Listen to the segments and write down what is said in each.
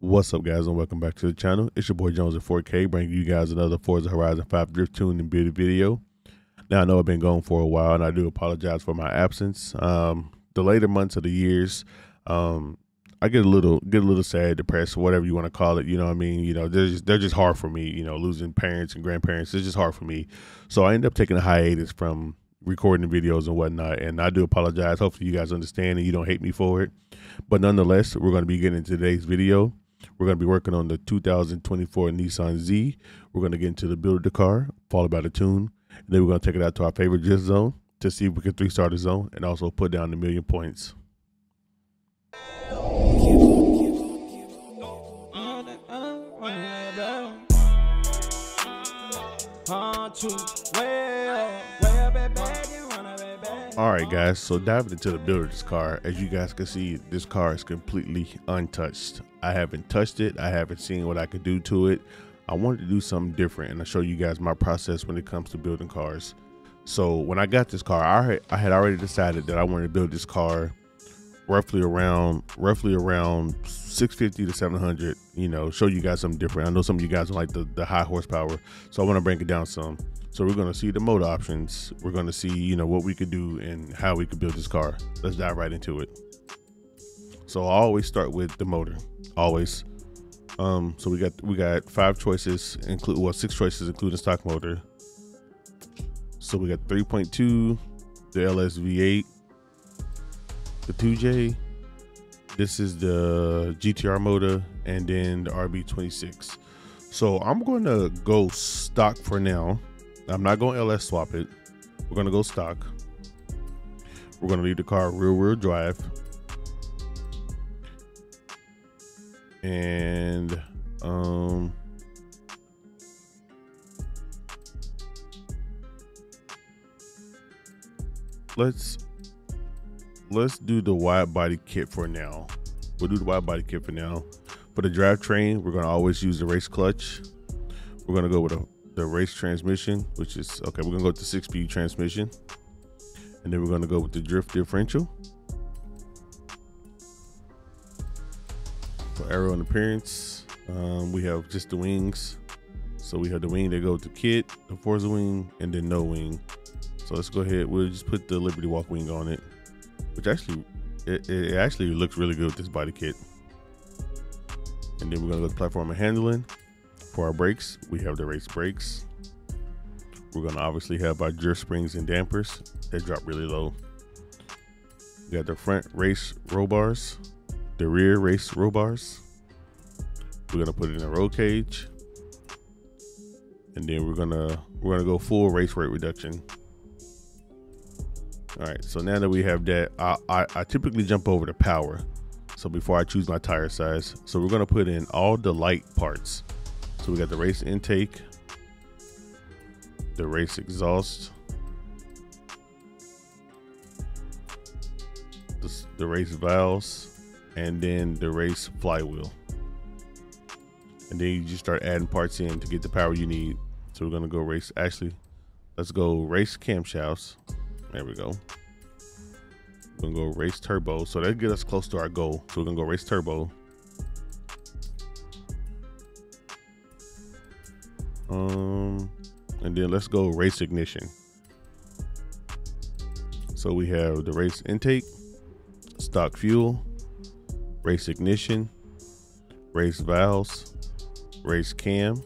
What's up, guys, and welcome back to the channel. It's your boy Jones at 4K, bringing you guys another Forza Horizon 5 Drift Tuned and Beauty video. Now, I know I've been gone for a while, and I do apologize for my absence. The later months of the years, I get a little sad, depressed, whatever you want to call it. You know what I mean? You know, they're just hard for me. You know, losing parents and grandparents, it's just hard for me. So I end up taking a hiatus from recording videos and whatnot, and I do apologize. Hopefully, you guys understand and you don't hate me for it. But nonetheless, we're going to be getting into today's video. We're going to be working on the 2024 Nissan Z. We're going to get into the build of the car, followed by the tune, and then we're going to take it out to our favorite drift zone to see if we can 3-star the zone and also put down the 1,000,000 points. Alright guys, so diving into the build of this car, as you guys can see, this car is completely untouched. I haven't touched it, I haven't seen what I could do to it. I wanted to do something different, and I'll show you guys my process when it comes to building cars. So when I got this car, I had already decided that I wanted to build this car roughly around 650 to 700, you know, show you guys something different. I know some of you guys don't like the high horsepower, so I want to bring it down some. So we're going to see the motor options. We're going to see, you know, what we could do and how we could build this car. Let's dive right into it. So I always start with the motor, always. So we got 5 choices, well, 6 choices, including stock motor. So we got 3.2, the LSV8, the 2J. This is the GTR motor, and then the RB26. So I'm going to go stock for now. I'm not going to LS swap it. We're going to go stock. We're going to leave the car rear drive. And let's do the wide body kit for now. We'll do the wide body kit for now. For the drivetrain, we're going to always use the race clutch. We're going to go with the race transmission, which is okay. We're gonna go with the 6-speed transmission, and then we're gonna go with the drift differential. For aero and appearance, we have just the wings. So we have the wing that goes with the kit, the Forza wing, and then no wing. So let's go ahead. We'll just put the Liberty Walk wing on it, which actually it actually looks really good with this body kit. And then we're gonna go to platform and handling. For our brakes, we have the race brakes. We're gonna obviously have our drift springs and dampers that drop really low. We got the front race roll bars, the rear race roll bars. We're gonna put it in a roll cage, and then we're gonna go full race weight reduction. All right, so now that we have that, I typically jump over to power. So before I choose my tire size, so we're gonna put in all the light parts. So we got the race intake, the race exhaust, the race valves, and then the race flywheel. And then you just start adding parts in to get the power you need. So we're gonna go race, let's go race camshafts. There we go. We're gonna go race turbo. So that'll get us close to our goal. So we're gonna go race turbo. And then let's go race ignition. So we have the race intake, stock fuel, race ignition, race valves, race cam,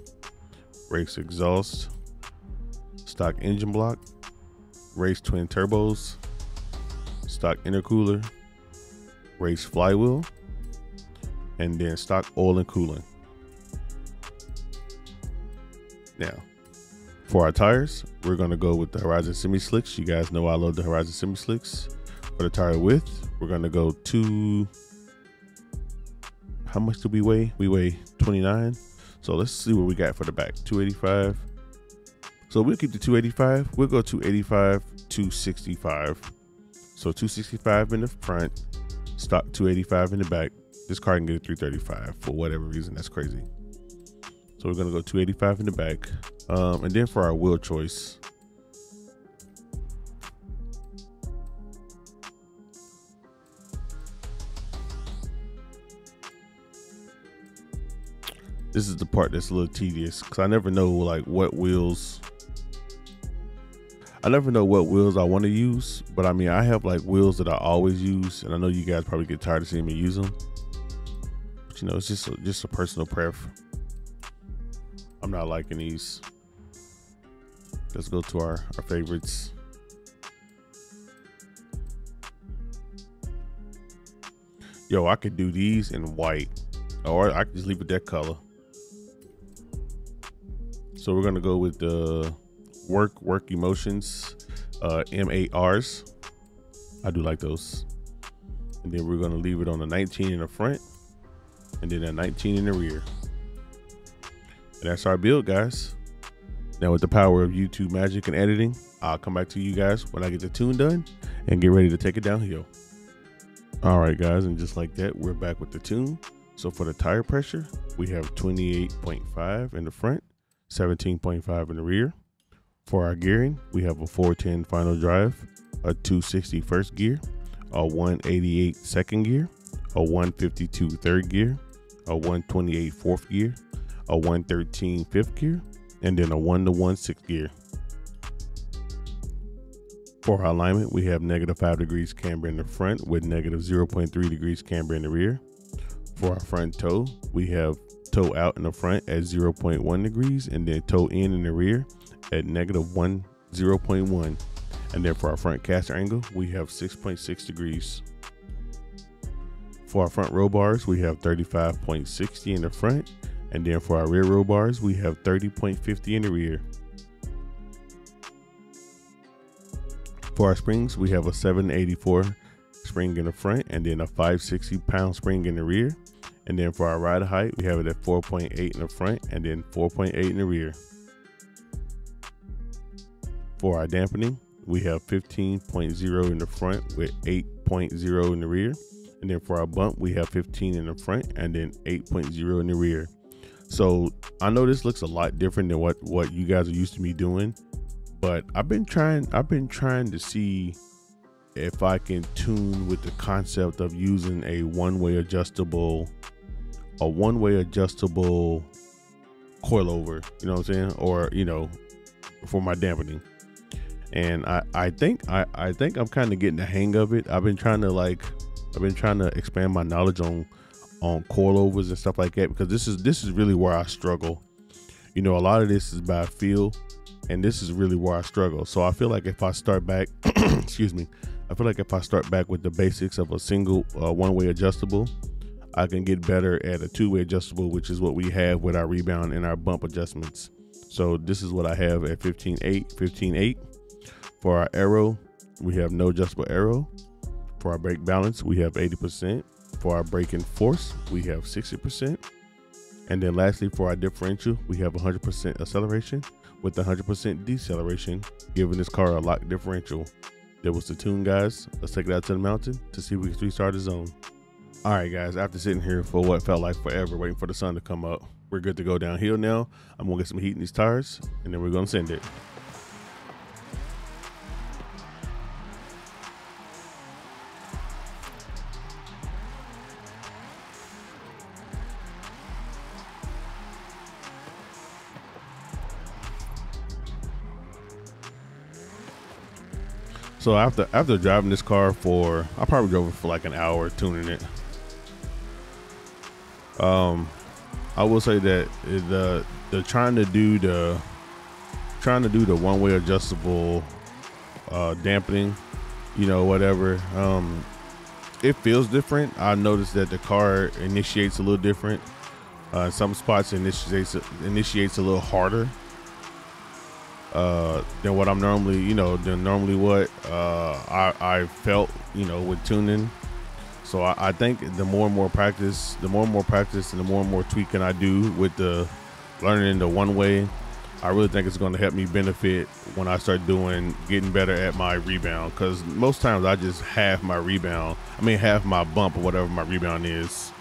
race exhaust, stock engine block, race twin turbos, stock intercooler, race flywheel, and then stock oil and coolant. Now, for our tires, we're gonna go with the Horizon Semi Slicks. You guys know I love the Horizon Semi Slicks. For the tire width, we're gonna go to, how much do we weigh? We weigh 29. So let's see what we got for the back, 285. So we'll keep the 285. We'll go 285, 265. So 265 in the front, stock 285 in the back. This car can get a 335 for whatever reason. That's crazy. So we're gonna go 285 in the back. And then for our wheel choice, This is the part that's a little tedious because I never know like what wheels. I never know what wheels I want to use, but I mean, I have like wheels that I always use, and I know you guys probably get tired of seeing me use them. But you know, it's just a personal pref. I'm not liking these. Let's go to our favorites. Yo, I could do these in white, or I could just leave it that color. So we're gonna go with the Work Emotions M8Rs. I do like those. And then we're gonna leave it on the 19 in the front, and then a 19 in the rear. And that's our build, guys. Now with the power of YouTube magic and editing, I'll come back to you guys when I get the tune done and get ready to take it downhill. All right, guys, and just like that, we're back with the tune. So for the tire pressure, we have 28.5 in the front, 17.5 in the rear. For our gearing, we have a 410 final drive, a 260 first gear, a 188 second gear, a 152 third gear, a 128 fourth gear, a 113 fifth gear, and then a 1-to-1 sixth gear. For our alignment, we have -5 degrees camber in the front with -0.3 degrees camber in the rear. For our front toe, we have toe out in the front at 0.1 degrees and then toe in the rear at -0.1. And then for our front caster angle, we have 6.6 degrees. For our front roll bars, we have 35.60 in the front. And then for our rear roll bars, we have 30.50 in the rear. For our springs, we have a 784 spring in the front and then a 560 pound spring in the rear. And then for our rider height, we have it at 4.8 in the front and then 4.8 in the rear. For our dampening, we have 15.0 in the front with 8.0 in the rear. And then for our bump, we have 15 in the front and then 8.0 in the rear. So I know this looks a lot different than what you guys are used to me doing, but I've been trying to see if I can tune with the concept of using a one-way adjustable coilover, you know what I'm saying? Or, you know, for my dampening. And I think I'm kind of getting the hang of it. I've been trying to expand my knowledge on coilovers and stuff like that, because this is really where I struggle. You know, a lot of this is by feel, and this is really where I struggle. So I feel like if I start back, excuse me, I feel like if I start back with the basics of a single one-way adjustable, I can get better at a two-way adjustable, which is what we have with our rebound and our bump adjustments. So this is what I have at 15.8. For our aero, we have no adjustable aero. For our brake balance, we have 80%. For our braking force, we have 60%. And then lastly, for our differential, we have 100% acceleration with 100% deceleration, giving this car a lock differential. That was the tune, guys. Let's take it out to the mountain to see if we can restart the zone. All right, guys, after sitting here for what felt like forever waiting for the sun to come up, we're good to go downhill now. I'm gonna get some heat in these tires and then we're gonna send it. So after driving this car I probably drove it for like an hour tuning it. I will say that the trying to do the one-way adjustable dampening, you know, whatever, it feels different. I noticed that the car initiates a little different. Some spots initiates a little harder than what I'm normally, you know, what I felt, you know, with tuning. So I think the more and more practice and the more and more tweaking I do with the learning the one way, I really think it's going to help me benefit when I start getting better at my rebound. Because most times I just half my bump or whatever my rebound is.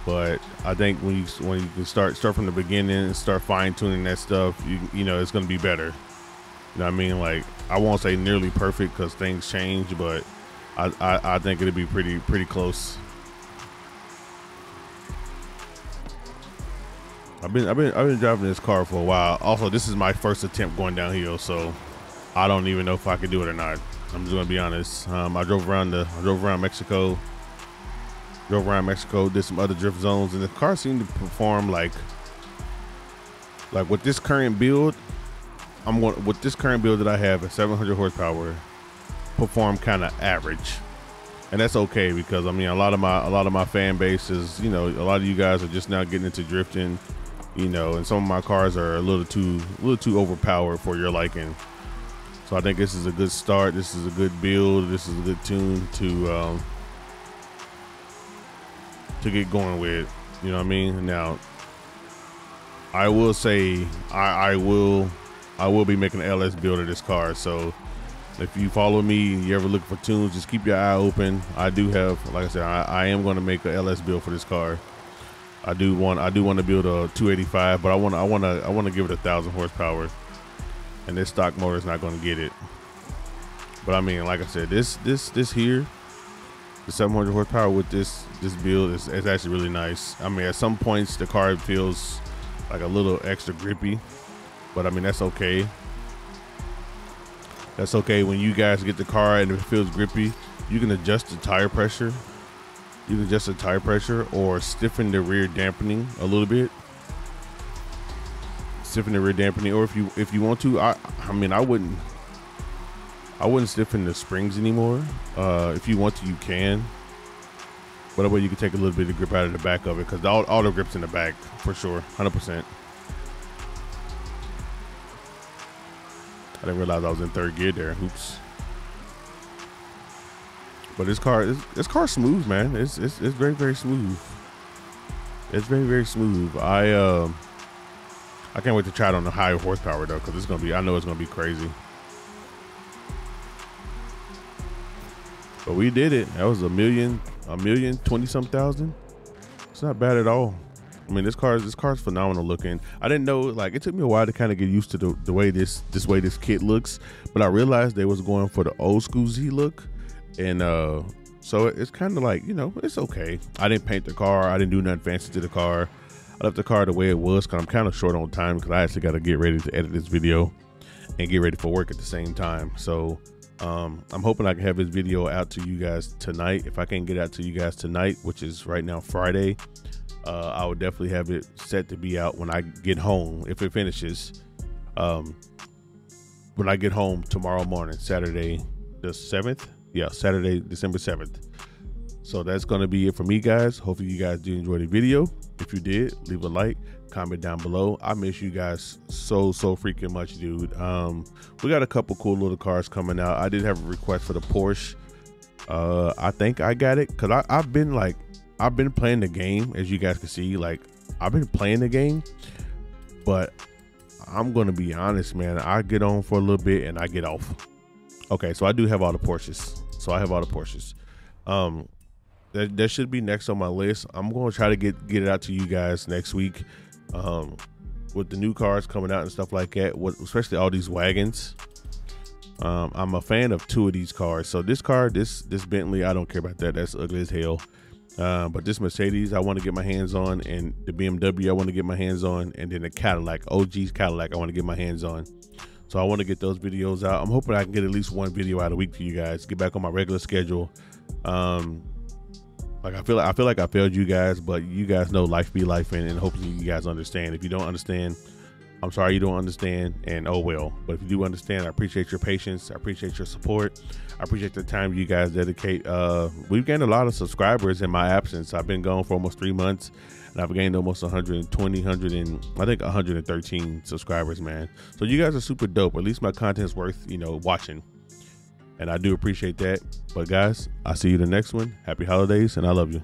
But I think when you can start from the beginning and start fine tuning that stuff, you know, it's going to be better. You know what I mean? Like, I won't say nearly perfect because things change, but I think it'll be pretty close. I've been driving this car for a while. Also, this is my first attempt going downhill, so I don't even know if I could do it or not. I'm just gonna be honest. I drove around Mexico. Did some other drift zones, and the car seemed to perform like with this current build. With this current build that I have at 700 horsepower, perform kind of average. And that's okay, because I mean a lot of my fan base is, you know, a lot of you guys are just now getting into drifting, you know, and some of my cars are a little too overpowered for your liking. So I think this is a good start. This is a good build. This is a good tune to get going with. You know what I mean? Now, I will say I will be making an LS build of this car. So if you follow me, you ever look for tunes, just keep your eye open. I do have, like I said, I am going to make a LS build for this car. I do want to build a 285, but I want to give it 1,000 horsepower, and this stock motor is not going to get it. But I mean, like I said, this here, the 700 horsepower with this build is actually really nice. I mean, at some points the car feels like a little extra grippy, but I mean that's okay. That's okay. When you guys get the car and it feels grippy, you can adjust the tire pressure. You can adjust the tire pressure or stiffen the rear dampening a little bit. Stiffen the rear dampening, or if you want to, I mean I wouldn't stiffen the springs anymore. If you want to, you can. But that way you can take a little bit of grip out of the back of it, because all the grip's in the back for sure, 100%. I didn't realize I was in third gear there. Oops. But this car's smooth, man. It's very, very smooth. It's very, very smooth. I can't wait to try it on the higher horsepower though, because I know it's gonna be crazy. But we did it. That was a million 20-some thousand. It's not bad at all. I mean, this car's phenomenal looking. I didn't know, like, it took me a while to kind of get used to the way this kit looks, but I realized they was going for the old school Z look, and so it's kind of like, you know, it's okay. I didn't paint the car. I didn't do nothing fancy to the car. I left the car the way it was, because I'm kind of short on time, because I actually got to get ready to edit this video and get ready for work at the same time. So I'm hoping I can have this video out to you guys tonight. If I can't get out to you guys tonight, which is right now Friday, I will definitely have it set to be out when I get home, if it finishes. When I get home tomorrow morning, Saturday the 7th. Yeah, Saturday, December 7th. So that's going to be it for me, guys. Hopefully you guys did enjoy the video. If you did, leave a like, comment down below. I miss you guys so freaking much, dude. We got a couple cool little cars coming out. I did have a request for the Porsche. I think I got it, because I've been playing the game, as you guys can see. Like, I've been playing the game, but I'm gonna be honest, man. I get on for a little bit and I get off. Okay, so I do have all the Porsches. That should be next on my list. I'm gonna try to get it out to you guys next week, with the new cars coming out and stuff like that. Especially all these wagons. I'm a fan of 2 of these cars. So this car, this Bentley, I don't care about that. That's ugly as hell. But this Mercedes, I want to get my hands on, and the BMW, I want to get my hands on, and then the Cadillac, OG's Cadillac, I want to get my hands on. So I want to get those videos out. I'm hoping I can get at least one video out a week for you guys. Get back on my regular schedule. Like I feel like I failed you guys, but you guys know life be life, and hopefully you guys understand. If you don't understand, I'm sorry you don't understand, and oh well. But if you do understand, I appreciate your patience. I appreciate your support. I appreciate the time you guys dedicate. We've gained a lot of subscribers in my absence. I've been gone for almost 3 months, and I've gained almost 113 subscribers, man. So you guys are super dope. At least my content's worth, you know, watching. And I do appreciate that. But guys, I'll see you the next one. Happy holidays, and I love you.